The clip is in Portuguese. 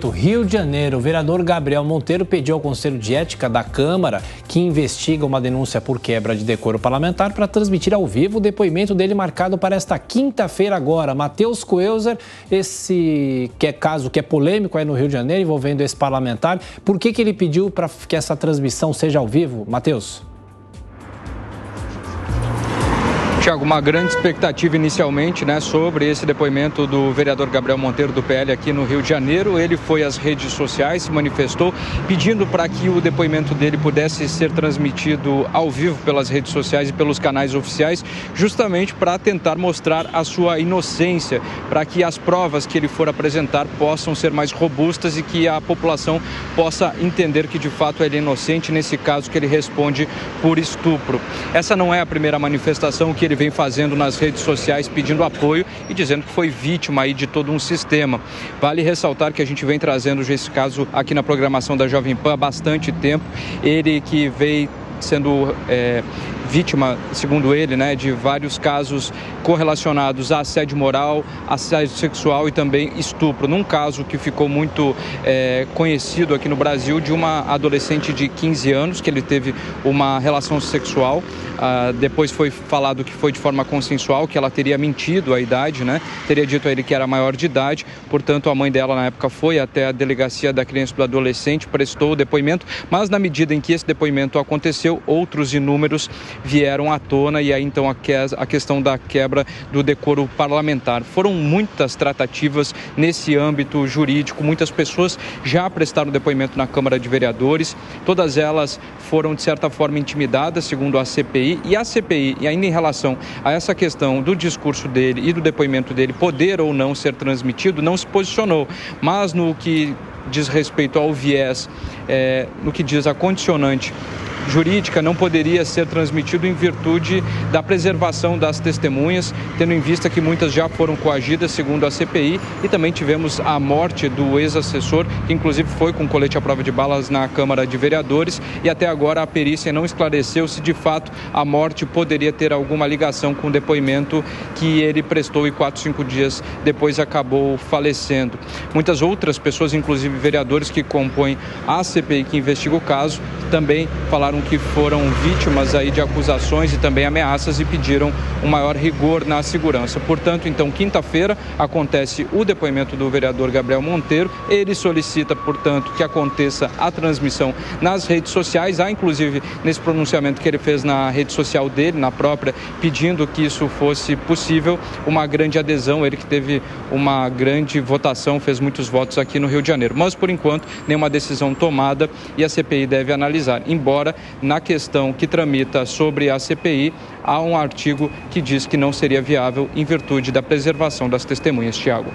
Rio de Janeiro, o vereador Gabriel Monteiro pediu ao Conselho de Ética da Câmara, que investiga uma denúncia por quebra de decoro parlamentar, para transmitir ao vivo o depoimento dele marcado para esta quinta-feira agora. Matheus Coelzer, esse caso que é polêmico aí no Rio de Janeiro, envolvendo esse parlamentar, por que ele pediu para que essa transmissão seja ao vivo? Matheus. Tiago, uma grande expectativa inicialmente, sobre esse depoimento do vereador Gabriel Monteiro do PL aqui no Rio de Janeiro. Ele foi às redes sociais, se manifestou pedindo para que o depoimento dele pudesse ser transmitido ao vivo pelas redes sociais e pelos canais oficiais, justamente para tentar mostrar a sua inocência, para que as provas que ele for apresentar possam ser mais robustas e que a população possa entender que de fato ele é inocente, nesse caso que ele responde por estupro. Essa não é a primeira manifestação que ele vem fazendo nas redes sociais, pedindo apoio e dizendo que foi vítima aí de todo um sistema. Vale ressaltar que a gente vem trazendo esse caso aqui na programação da Jovem Pan há bastante tempo. Ele que veio sendo vítima, segundo ele, de vários casos correlacionados a assédio moral, assédio sexual e também estupro. Num caso que ficou muito conhecido aqui no Brasil, de uma adolescente de 15 anos, que ele teve uma relação sexual. Depois foi falado que foi de forma consensual, que ela teria mentido a idade, teria dito a ele que era maior de idade. Portanto, a mãe dela, na época, foi até a delegacia da criança e do adolescente, prestou o depoimento, mas na medida em que esse depoimento aconteceu, outros inúmeros vieram à tona e aí então a questão da quebra do decoro parlamentar. Foram muitas tratativas nesse âmbito jurídico, muitas pessoas já prestaram depoimento na Câmara de Vereadores, todas elas foram de certa forma intimidadas, segundo a CPI, e a CPI, e ainda em relação a essa questão do discurso dele e do depoimento dele poder ou não ser transmitido, não se posicionou, mas no que diz respeito ao viés, no que diz a condicionante jurídica, não poderia ser transmitido em virtude da preservação das testemunhas, tendo em vista que muitas já foram coagidas, segundo a CPI, e também tivemos a morte do ex-assessor, que inclusive foi com colete à prova de balas na Câmara de Vereadores, e até agora a perícia não esclareceu se de fato a morte poderia ter alguma ligação com o depoimento que ele prestou e 4, 5 dias depois acabou falecendo. Muitas outras pessoas, inclusive vereadores que compõem a CPI que investiga o caso, também falaram que foram vítimas aí de acusações e também ameaças e pediram um maior rigor na segurança. Portanto, então, quinta-feira acontece o depoimento do vereador Gabriel Monteiro. Ele solicita, portanto, que aconteça a transmissão nas redes sociais. Há, inclusive, nesse pronunciamento que ele fez na rede social dele, na própria, pedindo que isso fosse possível, uma grande adesão. Ele que teve uma grande votação, fez muitos votos aqui no Rio de Janeiro. Mas, por enquanto, nenhuma decisão tomada e a CPI deve analisar. Embora, na questão que tramita sobre a CPI, há um artigo que diz que não seria viável em virtude da preservação das testemunhas, Tiago.